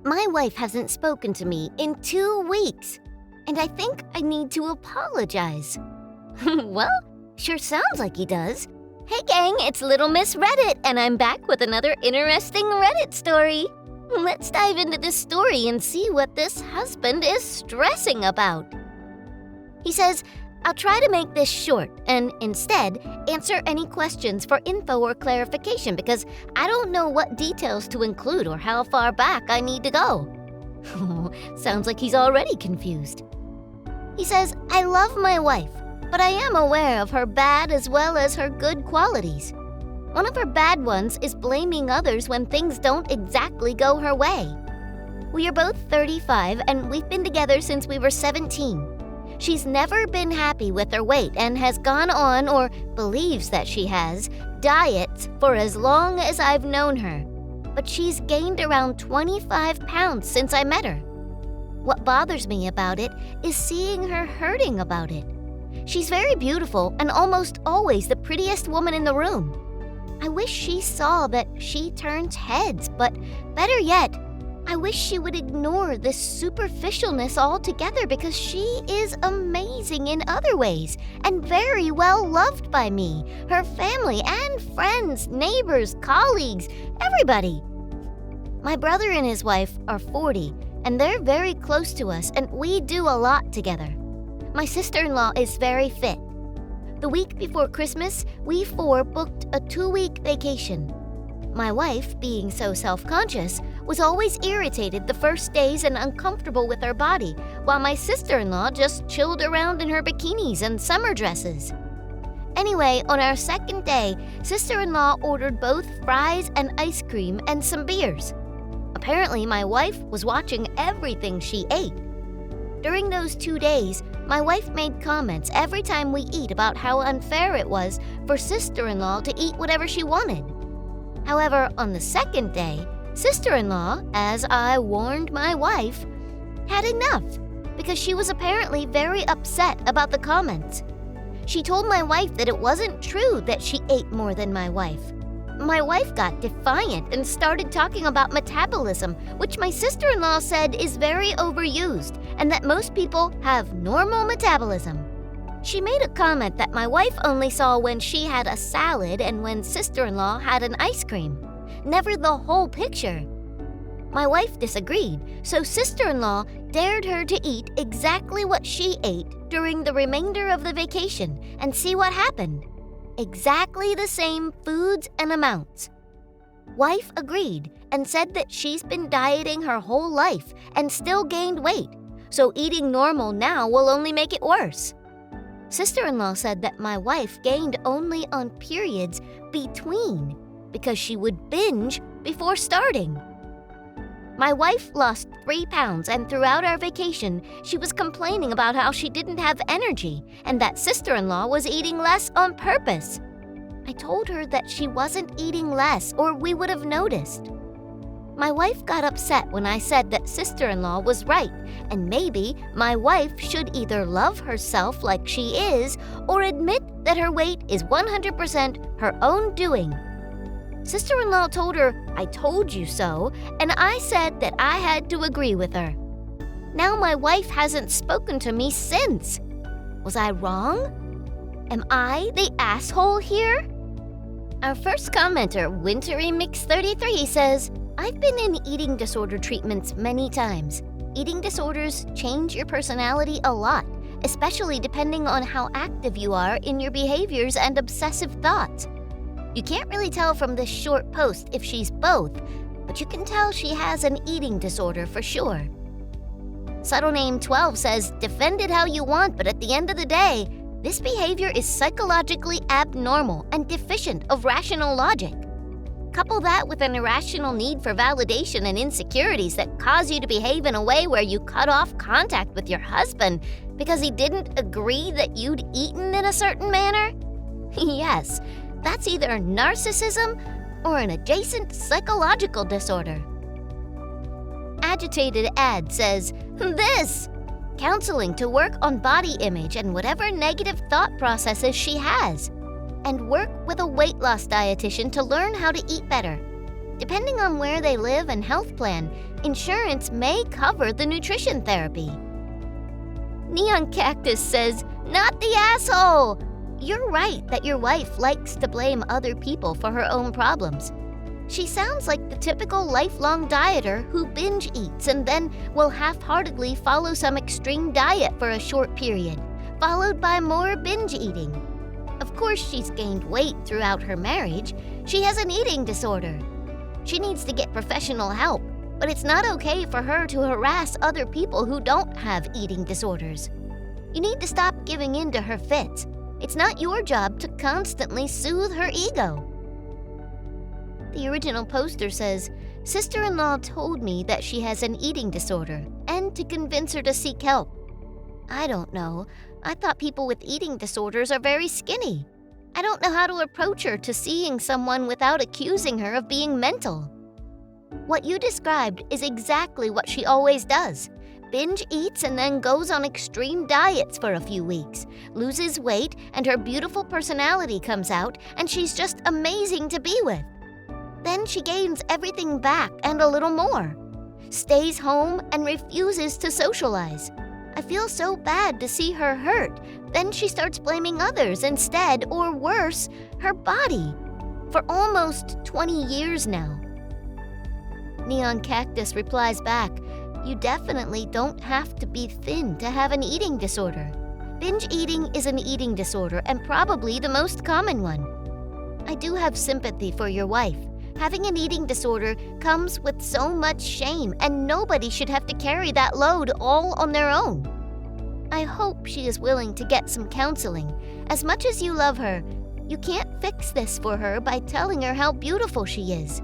My wife hasn't spoken to me in 2 weeks, and I think I need to apologize. Well, sure sounds like he does. Hey gang, it's Little Miss Reddit, and I'm back with another interesting Reddit story. Let's dive into this story and see what this husband is stressing about. He says, I'll try to make this short and instead answer any questions for info or clarification because I don't know what details to include or how far back I need to go. Sounds like he's already confused. He says, I love my wife, but I am aware of her bad as well as her good qualities. One of her bad ones is blaming others when things don't exactly go her way. We are both 35 and we've been together since we were 17. She's never been happy with her weight and has gone on, or believes that she has, diets for as long as I've known her. But she's gained around 25 pounds since I met her. What bothers me about it is seeing her hurting about it. She's very beautiful and almost always the prettiest woman in the room. I wish she saw that she turns heads, but better yet, I wish she would ignore this superficialness altogether because she is amazing in other ways and very well loved by me, her family and friends, neighbors, colleagues, everybody. My brother and his wife are 40 and they're very close to us and we do a lot together. My sister-in-law is very fit. The week before Christmas, we 4 booked a 2-week vacation. My wife, being so self-conscious, was always irritated the first days and uncomfortable with her body, while my sister-in-law just chilled around in her bikinis and summer dresses. Anyway, on our second day, sister-in-law ordered both fries and ice cream and some beers. Apparently, my wife was watching everything she ate. During those 2 days, my wife made comments every time we eat about how unfair it was for sister-in-law to eat whatever she wanted. However, on the second day, sister-in-law, as I warned my wife, had enough because she was apparently very upset about the comments. She told my wife that it wasn't true that she ate more than my wife. My wife got defiant and started talking about metabolism, which my sister-in-law said is very overused and that most people have normal metabolism. She made a comment that my wife only saw when she had a salad and when sister-in-law had an ice cream, never the whole picture. My wife disagreed, so sister-in-law dared her to eat exactly what she ate during the remainder of the vacation and see what happened. Exactly the same foods and amounts. Wife agreed and said that she's been dieting her whole life and still gained weight, so eating normal now will only make it worse. Sister-in-law said that my wife gained only on periods between because she would binge before starting. My wife lost 3 pounds and throughout our vacation, she was complaining about how she didn't have energy and that sister-in-law was eating less on purpose. I told her that she wasn't eating less or we would have noticed. My wife got upset when I said that sister-in-law was right, and maybe my wife should either love herself like she is or admit that her weight is 100% her own doing. Sister-in-law told her, I told you so, and I said that I had to agree with her. Now my wife hasn't spoken to me since. Was I wrong? Am I the asshole here? Our first commenter, Wintry Mix 33, says, I've been in eating disorder treatments many times. Eating disorders change your personality a lot, especially depending on how active you are in your behaviors and obsessive thoughts. You can't really tell from this short post if she's both, but you can tell she has an eating disorder for sure. Subtle Name 12 says, defend it how you want, but at the end of the day, this behavior is psychologically abnormal and deficient of rational logic. Couple that with an irrational need for validation and insecurities that cause you to behave in a way where you cut off contact with your husband because he didn't agree that you'd eaten in a certain manner? Yes, that's either narcissism or an adjacent psychological disorder. Agitated Ad says, this! Counseling to work on body image and whatever negative thought processes she has. And work with a weight loss dietitian to learn how to eat better. Depending on where they live and health plan, insurance may cover the nutrition therapy. Neon Cactus says, "Not the asshole!" You're right that your wife likes to blame other people for her own problems. She sounds like the typical lifelong dieter who binge eats and then will half-heartedly follow some extreme diet for a short period, followed by more binge eating. Of course, she's gained weight throughout her marriage. She has an eating disorder. She needs to get professional help, but it's not okay for her to harass other people who don't have eating disorders. You need to stop giving in to her fits. It's not your job to constantly soothe her ego. The original poster says, "Sister-in-law told me that she has an eating disorder and to convince her to seek help." I don't know. I thought people with eating disorders are very skinny. I don't know how to approach her to seeing someone without accusing her of being mental. What you described is exactly what she always does. Binge eats and then goes on extreme diets for a few weeks, loses weight, and her beautiful personality comes out, and she's just amazing to be with. Then she gains everything back and a little more. Stays home and refuses to socialize. I feel so bad to see her hurt. Then she starts blaming others instead, or worse, her body. For almost 20 years now. Neon Cactus replies back, "You definitely don't have to be thin to have an eating disorder. Binge eating is an eating disorder and probably the most common one. I do have sympathy for your wife. Having an eating disorder comes with so much shame, and nobody should have to carry that load all on their own. I hope she is willing to get some counseling. As much as you love her, you can't fix this for her by telling her how beautiful she is.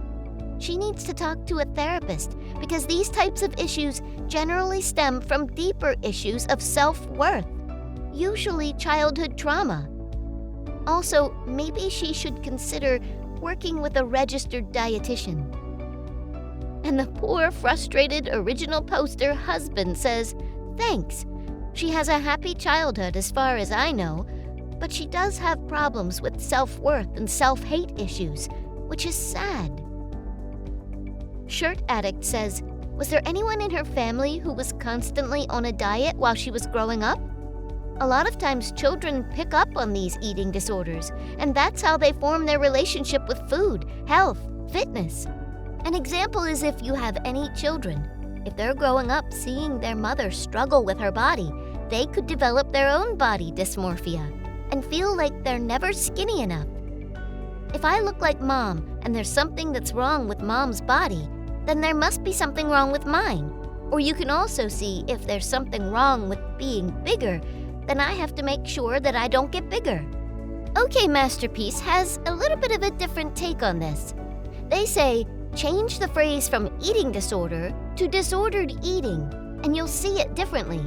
She needs to talk to a therapist because these types of issues generally stem from deeper issues of self-worth, usually childhood trauma. Also, maybe she should consider working with a registered dietitian." And the poor, frustrated original poster husband says, "Thanks. She has a happy childhood as far as I know, but she does have problems with self-worth and self-hate issues, which is sad." Shirt Addict says, "Was there anyone in her family who was constantly on a diet while she was growing up? A lot of times children pick up on these eating disorders, and that's how they form their relationship with food, health, fitness. An example is if you have any children. If they're growing up seeing their mother struggle with her body, they could develop their own body dysmorphia and feel like they're never skinny enough. If I look like mom and there's something that's wrong with mom's body, then there must be something wrong with mine. Or you can also see if there's something wrong with being bigger, then I have to make sure that I don't get bigger." OK Masterpiece has a little bit of a different take on this. They say, change the phrase from eating disorder to disordered eating, and you'll see it differently.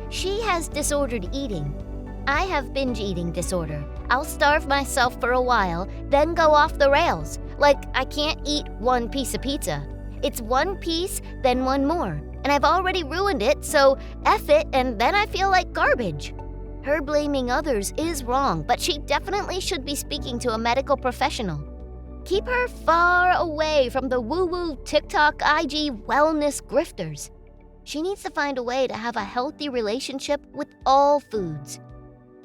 She has disordered eating. I have binge eating disorder. I'll starve myself for a while, then go off the rails. Like, I can't eat one piece of pizza. It's one piece, then one more. And I've already ruined it, so F it, and then I feel like garbage. Her blaming others is wrong, but she definitely should be speaking to a medical professional. Keep her far away from the woo-woo TikTok IG wellness grifters. She needs to find a way to have a healthy relationship with all foods.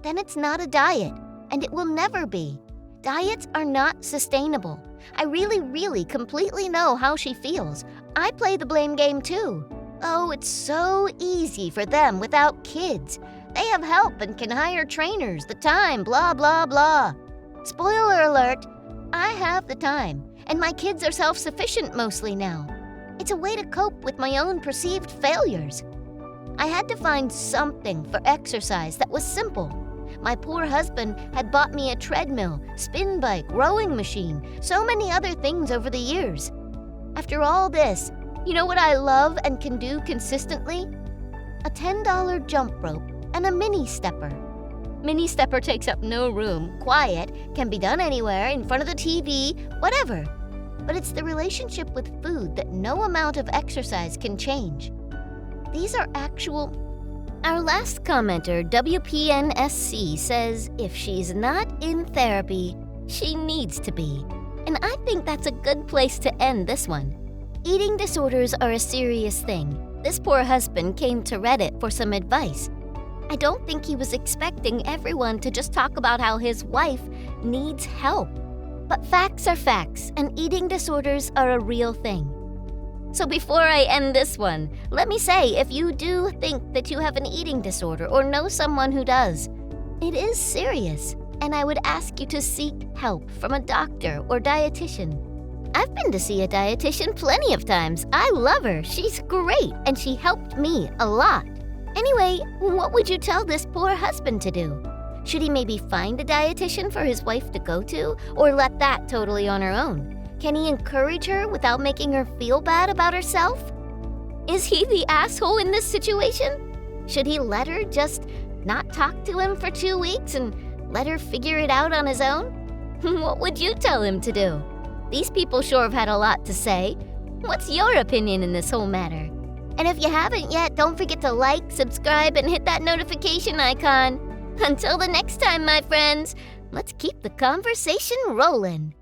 Then it's not a diet, and it will never be. Diets are not sustainable. I really completely know how she feels. I play the blame game too. Oh, it's so easy for them without kids. They have help and can hire trainers, the time, blah, blah, blah. Spoiler alert, I have the time, and my kids are self-sufficient mostly now. It's a way to cope with my own perceived failures. I had to find something for exercise that was simple. My poor husband had bought me a treadmill, spin bike, rowing machine, so many other things over the years. After all this, you know what I love and can do consistently? A $10 jump rope and a mini stepper. Mini stepper takes up no room, quiet, can be done anywhere, in front of the TV, whatever. But it's the relationship with food that no amount of exercise can change. These are actual... Our last commenter, WPNSC, says if she's not in therapy, she needs to be. And I think that's a good place to end this one. Eating disorders are a serious thing. This poor husband came to Reddit for some advice. I don't think he was expecting everyone to just talk about how his wife needs help. But facts are facts, and eating disorders are a real thing. So before I end this one, let me say if you do think that you have an eating disorder or know someone who does, it is serious, and I would ask you to seek help from a doctor or dietitian. I've been to see a dietitian plenty of times. I love her. She's great, and she helped me a lot. Anyway, what would you tell this poor husband to do? Should he maybe find a dietitian for his wife to go to, or let that totally on her own? Can he encourage her without making her feel bad about herself? Is he the asshole in this situation? Should he let her just not talk to him for 2 weeks and let her figure it out on his own? What would you tell him to do? These people sure have had a lot to say. What's your opinion in this whole matter? And if you haven't yet, don't forget to like, subscribe, and hit that notification icon. Until the next time, my friends, let's keep the conversation rolling.